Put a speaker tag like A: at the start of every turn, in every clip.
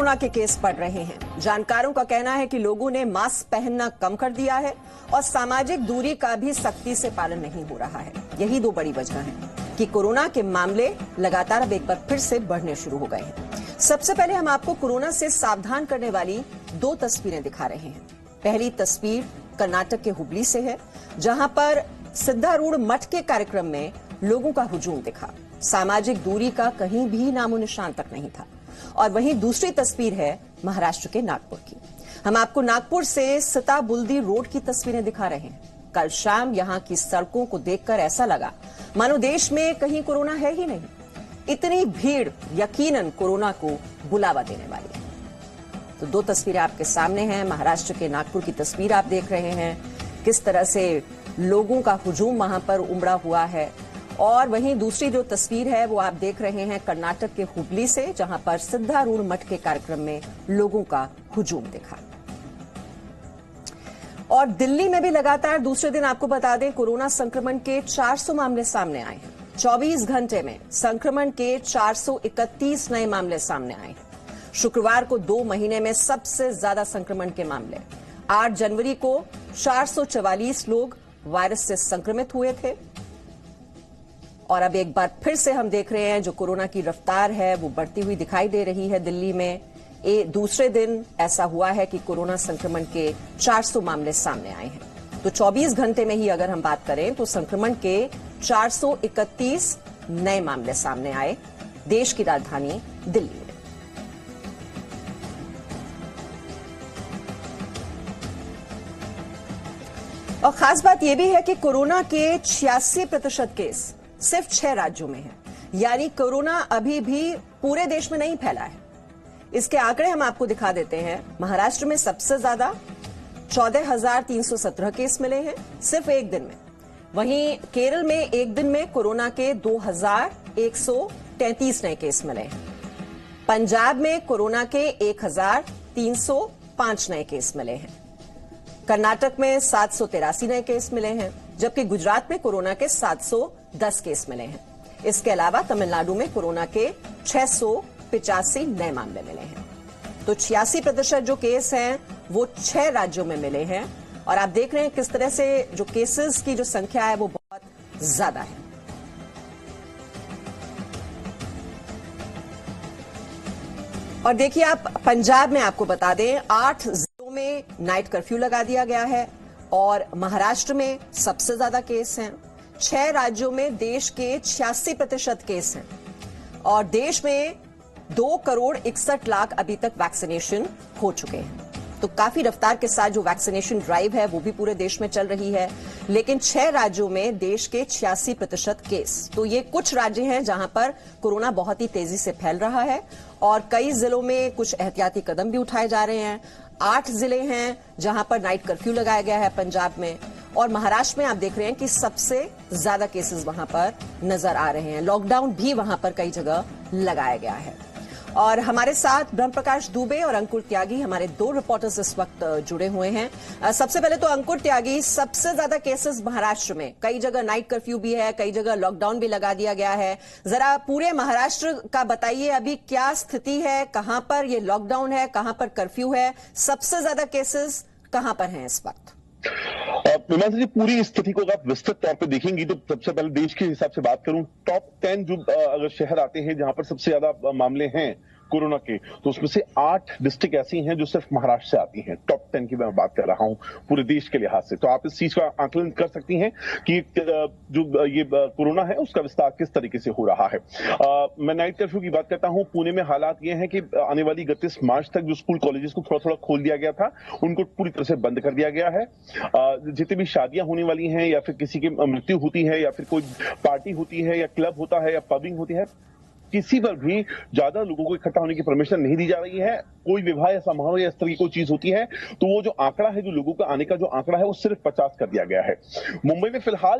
A: Corona के case बढ़ रहे हैं। जानकारों का कहना है कि लोगों ने मास्क पहनना कम कर दिया है और सामाजिक दूरी का भी सख्ती से पालन नहीं हो रहा है। यही दो बड़ी वजह है कि कोरोना के मामले लगातार अब एक बार फिर से बढ़ने शुरू हो गए हैं। सबसे पहले हम आपको कोरोना से सावधान करने वाली दो तस्वीरें दिखा रहे हैं। पहली तस्वीर कर्नाटक के हुबली से है, जहां पर सिद्धारूढ़ मठ के कार्यक्रम में लोगों का हुजूम दिखा। सामाजिक दूरी का कहीं भी नामो निशान तक नहीं था। और वहीं दूसरी तस्वीर है महाराष्ट्र के नागपुर की। हम आपको नागपुर से सिताबुल्दी रोड की तस्वीरें दिखा रहे हैं। कल शाम यहां की सड़कों को देखकर ऐसा लगा मानो देश में कहीं कोरोना है ही नहीं। इतनी भीड़ यकीनन कोरोना को बुलावा देने वाली है। तो दो तस्वीरें आपके सामने हैं। महाराष्ट्र के नागपुर की तस्वीर आप देख रहे हैं, किस तरह से लोगों का हुजूम वहां पर उमड़ा हुआ है। और वहीं दूसरी जो तस्वीर है वो आप देख रहे हैं कर्नाटक के हुबली से, जहां पर सिद्धारूढ़ मठ के कार्यक्रम में लोगों का हुजूम दिखा। और दिल्ली में भी लगातार दूसरे दिन आपको बता दें कोरोना संक्रमण के 400 मामले सामने आए हैं। 24 घंटे में संक्रमण के 431 नए मामले सामने आए हैं। शुक्रवार को 2 महीने में सबसे ज्यादा संक्रमण के मामले। 8 जनवरी को 444 लोग वायरस से संक्रमित हुए थे। और अब एक बार फिर से हम देख रहे हैं जो कोरोना की रफ्तार है वो बढ़ती हुई दिखाई दे रही है दिल्ली में। दूसरे दिन ऐसा हुआ है कि कोरोना संक्रमण के 400 मामले सामने आए हैं। तो 24 घंटे में ही अगर हम बात करें तो संक्रमण के 431 नए मामले सामने आए देश की राजधानी दिल्ली में। और खास बात यह भी है कि कोरोना के 86% केस सिर्फ 6 राज्यों में है, यानी कोरोना अभी भी पूरे देश में नहीं फैला है। इसके आंकड़े हम आपको दिखा देते हैं। महाराष्ट्र में सबसे ज्यादा 14,317 केस मिले हैं सिर्फ एक दिन में। वहीं केरल में एक दिन में कोरोना के 2,133 नए केस मिले हैं। पंजाब में कोरोना के 1,305 नए केस मिले हैं। कर्नाटक में 783 नए केस मिले हैं, जबकि गुजरात में कोरोना के 710 केस मिले हैं। इसके अलावा तमिलनाडु में कोरोना के 685 नए मामले मिले हैं। तो 86% जो केस हैं वो 6 राज्यों में मिले हैं। और आप देख रहे हैं किस तरह से जो केसेस की जो संख्या है वो बहुत ज्यादा है। और देखिए आप पंजाब में आपको बता दें 8 जिलों में नाइट कर्फ्यू लगा दिया गया है। और महाराष्ट्र में सबसे ज्यादा केस हैं। 6 राज्यों में देश के 86% केस हैं। और देश में 2,61,00,000 अभी तक वैक्सीनेशन हो चुके हैं। तो काफी रफ्तार के साथ जो वैक्सीनेशन ड्राइव है वो भी पूरे देश में चल रही है। लेकिन 6 राज्यों में देश के 86% केस। तो ये कुछ राज्य हैं जहां पर कोरोना बहुत ही तेजी से फैल रहा है और कई जिलों में कुछ एहतियाती कदम भी उठाए जा रहे हैं। 8 जिले हैं जहां पर नाइट कर्फ्यू लगाया गया है पंजाब में। और महाराष्ट्र में आप देख रहे हैं कि सबसे ज्यादा केसेस वहां पर नजर आ रहे हैं। लॉकडाउन भी वहां पर कई जगह लगाया गया है। और हमारे साथ ब्रह्म प्रकाश दुबे और अंकुर त्यागी हमारे 2 रिपोर्टर्स इस वक्त जुड़े हुए हैं। सबसे पहले तो अंकुर त्यागी, सबसे ज्यादा केसेस महाराष्ट्र में, कई जगह नाइट कर्फ्यू भी है, कई जगह लॉकडाउन भी लगा दिया गया है। जरा पूरे महाराष्ट्र का बताइए अभी क्या स्थिति है, कहां पर ये लॉकडाउन है, कहां पर कर्फ्यू है, सबसे ज्यादा केसेस कहां पर हैं इस वक्त?
B: जी पूरी स्थिति को अगर विस्तृत तौर पे देखेंगी तो सबसे पहले देश के हिसाब से बात करूं, टॉप 10 जो अगर शहर आते हैं जहां पर सबसे ज्यादा मामले हैं कोरोना के, तो उसमें से 8 डिस्ट्रिक्ट ऐसी हैं जो सिर्फ महाराष्ट्र से आती हैं। टॉप 10 की मैं बात कर रहा हूं पूरे देश के लिहाज से। तो आप इस चीज का आकलन कर सकती हैं कि जो ये कोरोना है उसका विस्तार किस तरीके से हो रहा है। मैं नाइट कर्फ्यू की बात करता हूं। पुणे में हालात ये हैं कि आने वाली 31 मार्च तक जो स्कूल कॉलेजेस को थोड़ा थोड़ा खोल दिया गया था उनको पूरी तरह से बंद कर दिया गया है। जितनी भी शादियां होने वाली हैं या फिर किसी की मृत्यु होती है या फिर कोई पार्टी होती है या क्लब होता है या पबिंग होती है, किसी पर भी ज्यादा लोगों को इकट्ठा होने की परमिशन नहीं दी जा रही है। कोई विवाह या समारोह या इस तरह की कोई चीज होती है तो वो जो आंकड़ा है, जो लोगों का आने का जो आंकड़ा है वो सिर्फ 50 कर दिया गया है। मुंबई में फिलहाल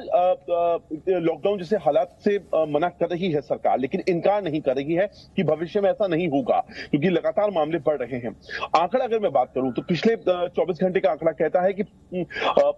B: लॉकडाउन जैसे हालात से मना कर रही है सरकार, लेकिन इनकार नहीं कर रही है कि भविष्य में ऐसा नहीं होगा, क्योंकि लगातार मामले बढ़ रहे हैं। आंकड़ा अगर मैं बात करूं तो पिछले 24 घंटे का आंकड़ा कहता है कि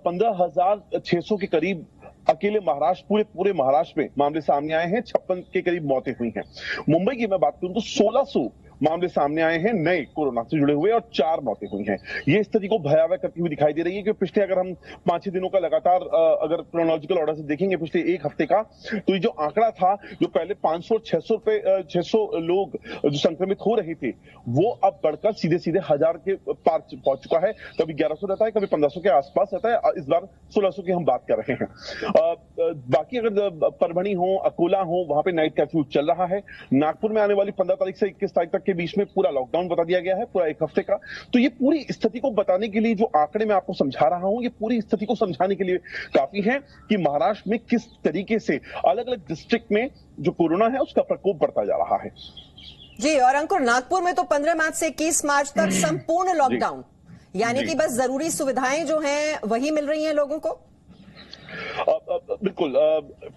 B: 15,600 के करीब अकेले महाराष्ट्र, पूरे महाराष्ट्र में मामले सामने आए हैं। 56 के करीब मौतें हुई हैं। मुंबई की मैं बात करूं तो 1600 मामले सामने आए हैं नए कोरोना से जुड़े हुए और 4 मौतें हुई हैं। ये स्थिति को भयावह करती हुई दिखाई दे रही है कि पिछले अगर हम 5-6 दिनों का लगातार अगर क्रोनोलॉजिकल ऑर्डर से देखेंगे पिछले एक हफ्ते का, तो ये जो आंकड़ा था, जो पहले 500-600 लोग जो संक्रमित हो रहे थे, वो अब बढ़कर सीधे सीधे 1000 के पार पहुंच चुका है। कभी 1100 रहता है, कभी 1500 के आसपास रहता है। इस बार 1600 की हम बात कर रहे हैं। बाकी अगर परभणी हो, अकोला हो, वहां पे नाइट कर्फ्यू चल रहा है। नागपुर में आने वाली 15 तारीख से 21 तारीख तक के बीच में पूरा लॉकडाउन बता दिया गया है, पूरा एक हफ्ते का। तो ये पूरी स्थिति को बताने के लिए जो आंकड़े मैं आपको समझा रहा हूं, ये पूरी स्थिति को समझाने के लिए काफी है कि महाराष्ट्र में किस तरीके से अलग अलग डिस्ट्रिक्ट में जो कोरोना है उसका प्रकोप बढ़ता जा रहा है।
A: जी, और अंकुर, नागपुर में तो 15 मार्च से 21 मार्च तक संपूर्ण लॉकडाउन, यानी कि बस जरूरी सुविधाएं जो हैं वही मिल रही हैं लोगों को।
B: बिल्कुल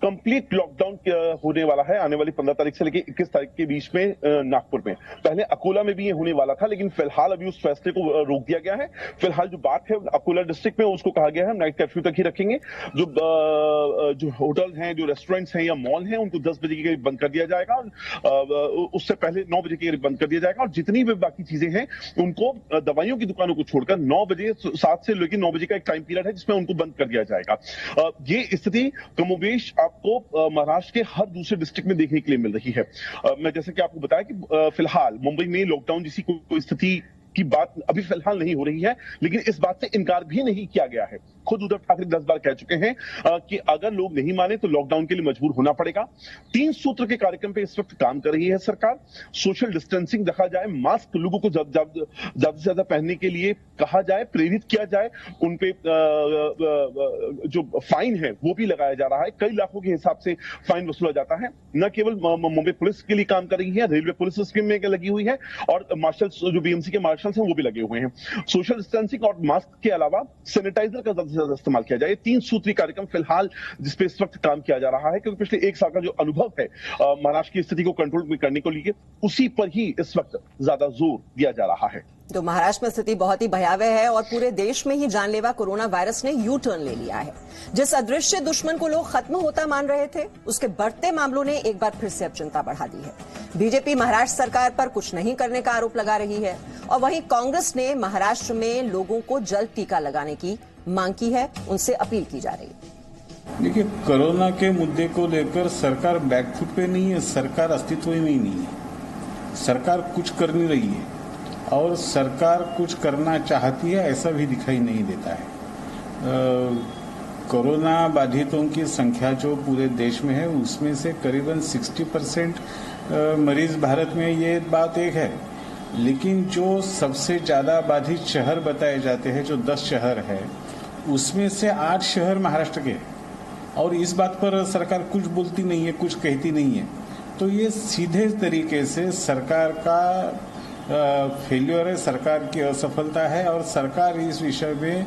B: कंप्लीट लॉकडाउन होने वाला है आने वाली 15 तारीख से लेकर 21 तारीख के बीच में नागपुर में। पहले अकोला में भी ये होने वाला था, लेकिन फिलहाल अभी उस फैसले को रोक दिया गया है। फिलहाल जो बात है अकोला डिस्ट्रिक्ट में, उसको कहा गया है नाइट कर्फ्यू तक ही रखेंगे। जो होटल हैं, जो रेस्टोरेंट्स हैं या मॉल हैं, उनको 10 बजे के करीब बंद कर दिया जाएगा। उससे पहले 9 बजे के करीब बंद कर दिया जाएगा। और जितनी भी बाकी चीजें हैं उनको, दवाइयों की दुकानों को छोड़कर 9 बजे 7 से लेकर 9 बजे का एक टाइम पीरियड है जिसमें उनको बंद कर दिया जाएगा। ये स्थिति कमोबेश आपको महाराष्ट्र के हर दूसरे डिस्ट्रिक्ट में देखने के लिए मिल रही है। मैं जैसे कि आपको बताया कि फिलहाल मुंबई में लॉकडाउन जैसी कोई स्थिति की बात अभी फिलहाल नहीं हो रही है, लेकिन इस बात से इनकार भी नहीं किया गया है। खुद उद्धव ठाकरे 10 बार कह चुके हैं कि अगर लोग नहीं माने तो लॉकडाउन के लिए मजबूर होना पड़ेगा। 3 सूत्र के कार्यक्रम पे इस वक्त काम कर रही है सरकार। सोशल डिस्टेंसिंग रखा जाए, मास्क लोगों को ज्यादा से ज्यादा पहनने के लिए कहा जाए, प्रेरित किया जाए। उन पे जो फाइन है वो भी लगाया जा रहा है। कई लाखों के हिसाब से फाइन वसूला जाता है। न केवल मुंबई पुलिस के लिए काम कर रही है, रेलवे पुलिस स्कीम में लगी हुई है और मार्शल्स, जो बीएमसी के मार्शल्स हैं, वो भी लगे हुए हैं। सोशल डिस्टेंसिंग और मास्क के अलावा सैनिटाइजर का ज्यादा इस्तेमाल किया जाए। 3 सूत्री कार्यक्रम फिलहाल जिसपे इस वक्त काम किया जा रहा है, क्योंकि पिछले 1 साल का जो अनुभव है महाराष्ट्र की स्थिति को कंट्रोल करने को लिए, उसी पर ही इस वक्त ज्यादा जोर दिया जा रहा है।
A: तो महाराष्ट्र में स्थिति बहुत ही भयावह है और पूरे देश में ही जानलेवा कोरोना वायरस ने यू टर्न ले लिया है। जिस अदृश्य दुश्मन को लोग खत्म होता मान रहे थे, उसके बढ़ते मामलों ने एक बार फिर से अब चिंता बढ़ा दी है। बीजेपी महाराष्ट्र सरकार पर कुछ नहीं करने का आरोप लगा रही है और वहीं कांग्रेस ने महाराष्ट्र में लोगों को जल्द टीका लगाने की मांग की है, उनसे अपील की जा रही है।
C: देखिए, कोरोना के मुद्दे को लेकर सरकार बैकफुट पे नहीं है, सरकार अस्तित्व में ही नहीं है। सरकार कुछ कर नहीं रही है और सरकार कुछ करना चाहती है ऐसा भी दिखाई नहीं देता है। कोरोना बाधितों की संख्या जो पूरे देश में है उसमें से करीबन 60% मरीज भारत में, ये बात एक है। लेकिन जो सबसे ज्यादा बाधित शहर बताए जाते हैं, जो 10 शहर है, उसमें से 8 शहर महाराष्ट्र के हैं और इस बात पर सरकार कुछ बोलती नहीं है, कुछ कहती नहीं है। तो ये सीधे तरीके से सरकार का फेल्योर है, सरकार की असफलता है और सरकार इस विषय में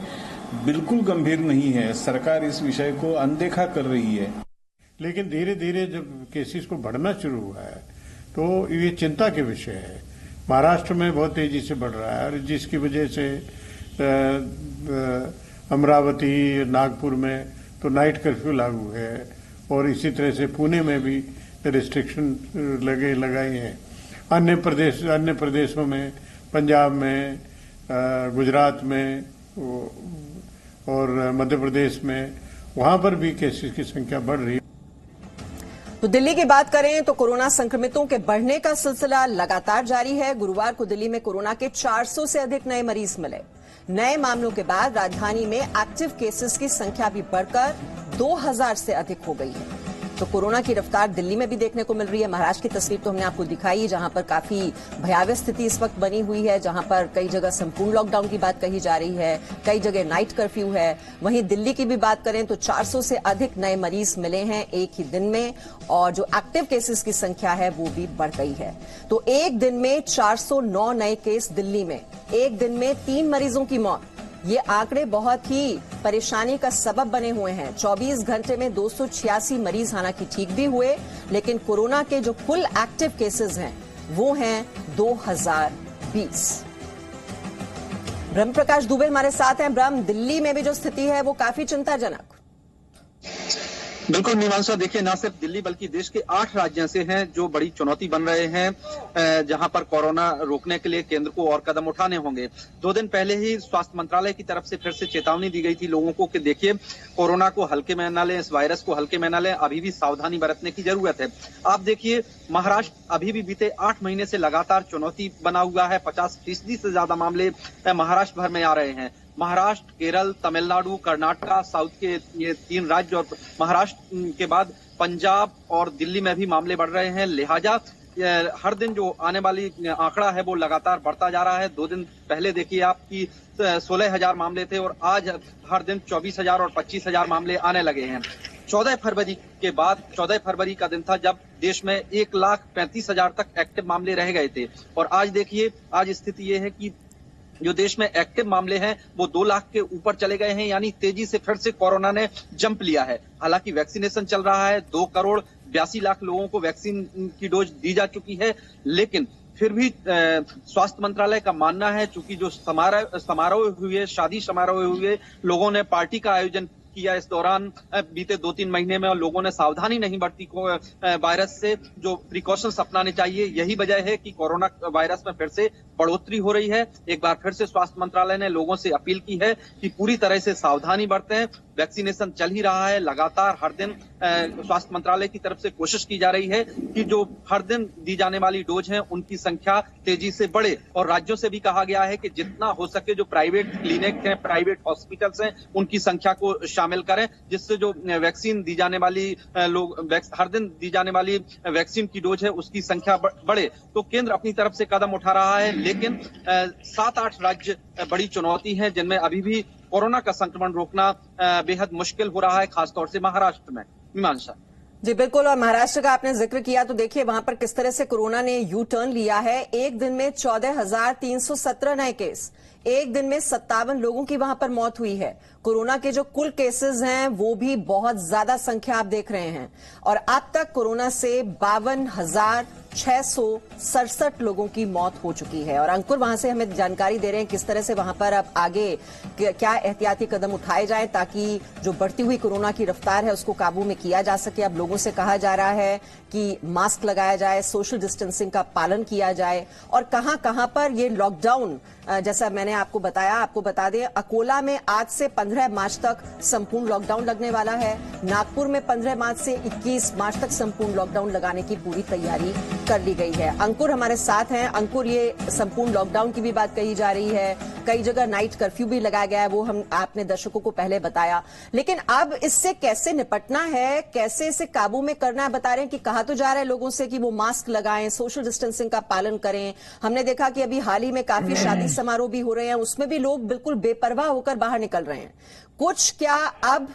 C: बिल्कुल गंभीर नहीं है। सरकार इस विषय को अनदेखा कर रही है।
D: लेकिन धीरे धीरे जब केसेस को बढ़ना शुरू हुआ है तो ये चिंता के विषय है। महाराष्ट्र में बहुत तेजी से बढ़ रहा है और जिसकी वजह से अमरावती, नागपुर में तो नाइट कर्फ्यू लागू है और इसी तरह से पुणे में भी रिस्ट्रिक्शन लगाए हैं। अन्य प्रदेशों में, पंजाब में, गुजरात में और मध्य प्रदेश में, वहां पर भी केसेस की संख्या बढ़ रही है।
A: तो दिल्ली की बात करें तो कोरोना संक्रमितों के बढ़ने का सिलसिला लगातार जारी है। गुरुवार को दिल्ली में कोरोना के 400 से अधिक नए मरीज मिले। नए मामलों के बाद राजधानी में एक्टिव केसेस की संख्या भी बढ़कर 2000 से अधिक हो गई है। तो कोरोना की रफ्तार दिल्ली में भी देखने को मिल रही है। महाराष्ट्र की तस्वीर तो हमने आपको दिखाई, जहां पर काफी भयावह स्थिति इस वक्त बनी हुई है, जहां पर कई जगह संपूर्ण लॉकडाउन की बात कही जा रही है, कई जगह नाइट कर्फ्यू है। वहीं दिल्ली की भी बात करें तो 400 से अधिक नए मरीज मिले हैं एक ही दिन में और जो एक्टिव केसेस की संख्या है वो भी बढ़ गई है। तो एक दिन में 409 नए केस दिल्ली में, एक दिन में 3 मरीजों की मौत। ये आंकड़े बहुत ही परेशानी का सबब बने हुए हैं। 24 घंटे में 286 मरीज हालांकि ठीक भी हुए, लेकिन कोरोना के जो कुल एक्टिव केसेस हैं वो हैं 2020। ब्रह्म प्रकाश दुबे हमारे साथ हैं। ब्रह्म, दिल्ली में भी जो स्थिति है वो काफी चिंताजनक।
E: बिल्कुल मीमांसा, देखिए ना सिर्फ दिल्ली बल्कि देश के 8 राज्य ऐसे हैं जो बड़ी चुनौती बन रहे हैं, जहां पर कोरोना रोकने के लिए केंद्र को और कदम उठाने होंगे। 2 दिन पहले ही स्वास्थ्य मंत्रालय की तरफ से फिर से चेतावनी दी गई थी लोगों को कि देखिए कोरोना को हल्के में न लें, इस वायरस को हल्के में न लें, अभी भी सावधानी बरतने की जरूरत है। आप देखिए महाराष्ट्र अभी भी बीते 8 महीने से लगातार चुनौती बना हुआ है। 50% से ज्यादा मामले महाराष्ट्र भर में आ रहे हैं। महाराष्ट्र, केरल, तमिलनाडु, कर्नाटका, साउथ के ये 3 राज्य और महाराष्ट्र के बाद पंजाब और दिल्ली में भी मामले बढ़ रहे हैं। लिहाजा हर दिन जो आने वाली आंकड़ा है वो लगातार बढ़ता जा रहा है। 2 दिन पहले देखिए आपकी 16,000 मामले थे और आज हर दिन 24,000 और 25,000 मामले आने लगे हैं। 14 फरवरी के बाद 14 फरवरी का दिन था जब देश में 1,35,000 तक एक्टिव मामले रह गए थे और आज देखिए आज स्थिति ये है कि जो देश में एक्टिव मामले हैं वो 2 लाख के ऊपर चले गए हैं, यानी तेजी से फिर से कोरोना ने जंप लिया है। हालांकि वैक्सीनेशन चल रहा है, 2,82,00,000 लोगों को वैक्सीन की डोज दी जा चुकी है, लेकिन फिर भी स्वास्थ्य मंत्रालय का मानना है चूंकि जो समारोह हुए, शादी समारोह हुए, लोगों ने पार्टी का आयोजन किया इस दौरान बीते 2-3 महीने में और लोगों ने सावधानी नहीं बरती वायरस से, जो प्रिकॉशंस अपनाने चाहिए, यही वजह है कि कोरोना वायरस में फिर से बढ़ोतरी हो रही है। एक बार फिर से स्वास्थ्य मंत्रालय ने लोगों से अपील की है कि पूरी तरह से सावधानी बरतें। वैक्सीनेशन चल ही रहा है लगातार, हर दिन स्वास्थ्य मंत्रालय की तरफ से कोशिश की जा रही है कि जो हर दिन दी जाने वाली डोज है उनकी संख्या तेजी से बढ़े और राज्यों से भी कहा गया है कि जितना हो सके जो प्राइवेट क्लिनिक हैं, प्राइवेट हॉस्पिटल्स हैं, उनकी संख्या को शामिल करें, जिससे जो वैक्सीन दी जाने वाली हर दिन दी जाने वाली वैक्सीन की डोज है उसकी संख्या बढ़े। तो केंद्र अपनी तरफ से कदम उठा रहा है, लेकिन 7-8 राज्य बड़ी चुनौती है जिनमें अभी भी कोरोना का संक्रमण रोकना बेहद मुश्किल हो रहा है, खासतौर से महाराष्ट्र में। मीमांसा
A: जी बिल्कुल, और महाराष्ट्र का आपने जिक्र किया तो देखिए वहां पर किस तरह से कोरोना ने यू टर्न लिया है। एक दिन में 14,317 नए केस, एक दिन में 57 लोगों की वहां पर मौत हुई है। कोरोना के जो कुल केसेस हैं वो भी बहुत ज्यादा संख्या आप देख रहे हैं और अब तक कोरोना से 52,667 लोगों की मौत हो चुकी है। और अंकुर वहां से हमें जानकारी दे रहे हैं किस तरह से वहां पर अब आगे क्या एहतियाती कदम उठाए जाएं ताकि जो बढ़ती हुई कोरोना की रफ्तार है उसको काबू में किया जा सके। अब लोगों से कहा जा रहा है कि मास्क लगाया जाए, सोशल डिस्टेंसिंग का पालन किया जाए और कहां कहां पर ये लॉकडाउन, जैसा मैंने आपको बताया, आपको बता दें अकोला में आज से 15 मार्च तक संपूर्ण लॉकडाउन लगने वाला है। नागपुर में 15 मार्च से 21 मार्च तक संपूर्ण लॉकडाउन लगाने की पूरी तैयारी कर ली गई है। अंकुर हमारे साथ हैं। अंकुर, ये संपूर्ण लॉकडाउन की भी बात कही जा रही है, कई जगह नाइट कर्फ्यू भी लगाया गया है, वो आपने दर्शकों को पहले बताया, लेकिन अब इससे कैसे निपटना है, कैसे इसे काबू में करना है? बता रहे हैं कि कहा तो जा रहा है लोगों से कि वो मास्क लगाएं, सोशल डिस्टेंसिंग का पालन करें। हमने देखा कि अभी हाल ही में काफी शादी समारोह भी हो रहे हैं, उसमें भी लोग बिल्कुल बेपरवाह होकर बाहर निकल रहे हैं। क्या अब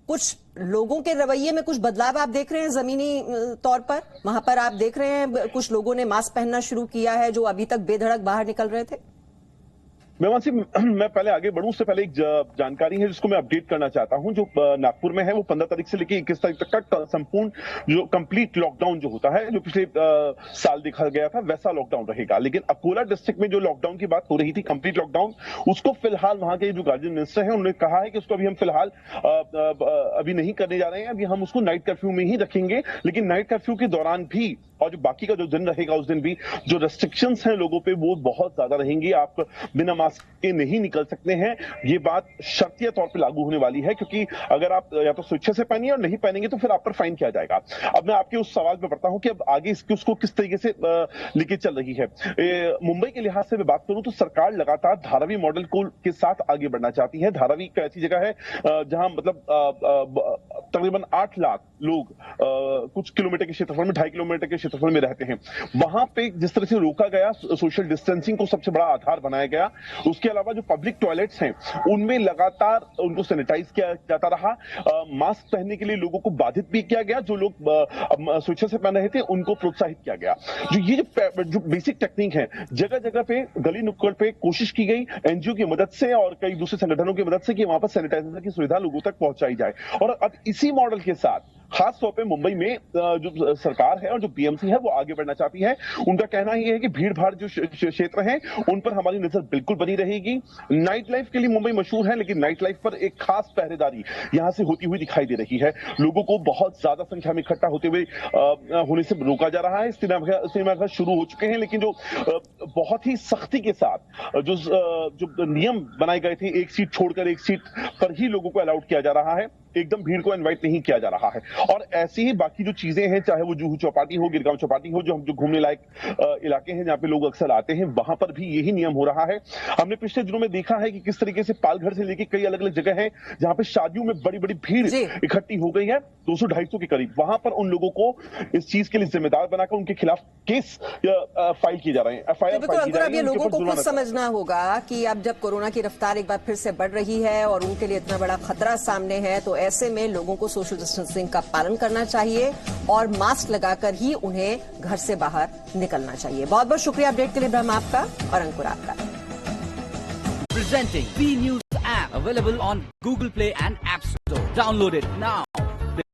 A: कुछ लोगों के रवैये में कुछ बदलाव आप देख रहे हैं जमीनी तौर पर? वहां पर आप देख रहे हैं कुछ लोगों ने मास्क पहनना शुरू किया है जो अभी तक बेधड़क बाहर निकल रहे थे?
B: मैं पहले आगे बढ़ूं उससे पहले एक जानकारी है जिसको मैं अपडेट करना चाहता हूं। जो नागपुर में है वो 15 तारीख से लेकर 21 तारीख तक का संपूर्ण जो कंप्लीट लॉकडाउन जो होता है, जो पिछले साल देखा गया था वैसा लॉकडाउन रहेगा। लेकिन अकोला डिस्ट्रिक्ट में जो लॉकडाउन की बात हो रही थी, कंप्लीट लॉकडाउन, उसको फिलहाल वहां के जो गार्जियन मिनिस्टर है उन्होंने कहा है कि उसको अभी हम फिलहाल अभी नहीं करने जा रहे हैं, अभी हम उसको नाइट कर्फ्यू में ही रखेंगे। लेकिन नाइट कर्फ्यू के दौरान भी और जो बाकी का जो दिन रहेगा उस दिन भी जो रेस्ट्रिक्शंस हैं लोगों पे वो बहुत ज्यादा रहेंगी। आप बिना मास्क के नहीं निकल सकते हैं, ये बात शर्तिया तौर पे लागू होने वाली है, क्योंकि अगर आप या तो स्वेच्छा से पहनिए और नहीं पहनेंगे तो फिर आप पर फाइन किया जाएगा। अब मैं आपके उस सवाल पे बढ़ता हूं कि अब आगे उसको किस तरीके से लेके चल रही है। मुंबई के लिहाज से मैं बात करूं तो सरकार लगातार धारावी मॉडल के साथ आगे बढ़ना चाहती है। धारावी एक ऐसी जगह है जहां मतलब तकरीबन 8 लाख लोग कुछ किलोमीटर के क्षेत्रफल में, 2.5 किलोमीटर के क्षेत्रफल में रहते हैं। वहां पे जिस तरह से रोका गया, सोशल डिस्टेंसिंग को सबसे बड़ा आधार बनाया गया। उसके अलावा जो पब्लिक टॉयलेट्स हैं उनमें लगातार उनको सैनिटाइज किया जाता रहा। मास्क पहनने के लिए लोगों को बाधित भी किया गया, जो लोग स्वेच्छा से पहन रहे थे उनको प्रोत्साहित किया गया। जो बेसिक टेक्निक है, जगह जगह पे गली नुक्कड़ पे कोशिश की गई एनजीओ की मदद से और कई दूसरे संगठनों की मदद से कि वहां पर सैनिटाइजर की सुविधा लोगों तक पहुंचाई जाए। और अब इसी मॉडल के साथ खास तौर पे मुंबई में जो सरकार है और जो बीएमसी है वो आगे बढ़ना चाहती है। उनका कहना ये है कि भीड़ भाड़ जो क्षेत्र हैं उन पर हमारी नजर बिल्कुल बनी रहेगी। नाइट लाइफ के लिए मुंबई मशहूर है, लेकिन नाइट लाइफ पर एक खास पहरेदारी यहां से होती हुई दिखाई दे रही है। लोगों को बहुत ज्यादा संख्या में इकट्ठा होने से रोका जा रहा है। सिनेमाघर शुरू हो चुके हैं, लेकिन जो बहुत ही सख्ती के साथ जो नियम बनाए गए थे, एक सीट छोड़कर एक सीट पर ही लोगों को अलाउड किया जा रहा है, एकदम भीड़ को इनवाइट नहीं किया जा रहा है। और ऐसी ही बाकी जो चीजें हैं, चाहे वो जूहू चौपाटी हो, गिरगांव चौपाटी हो, जो घूमने लायक इलाके हैं जहां पे लोग अक्सर आते हैं, वहां पर भी यही नियम हो रहा है। हमने पिछले दिनों में देखा है कि किस तरीके से पालघर से लेकर कई अलग अलग जगह है जहां पे शादियों में बड़ी बड़ी भीड़ इकट्ठी हो गई है, 200-250 के करीब। वहां पर उन लोगों को इस चीज के लिए जिम्मेदार बनाकर उनके खिलाफ केस फाइल किए जा रहे हैं, FIR फाइल की जा रही है।
A: लोगों को खुद समझना होगा कि अब जब कोरोना की रफ्तार एक बार फिर से बढ़ रही है और उनके लिए इतना बड़ा खतरा सामने है, तो ऐसे में लोगों को सोशल डिस्टेंसिंग का पालन करना चाहिए और मास्क लगाकर ही उन्हें घर से बाहर निकलना चाहिए। बहुत बहुत शुक्रिया अपडेट के लिए ब्रह्म आपका और अंकुर आपका।
F: Presenting B News app available on Google Play and App Store. Download it now.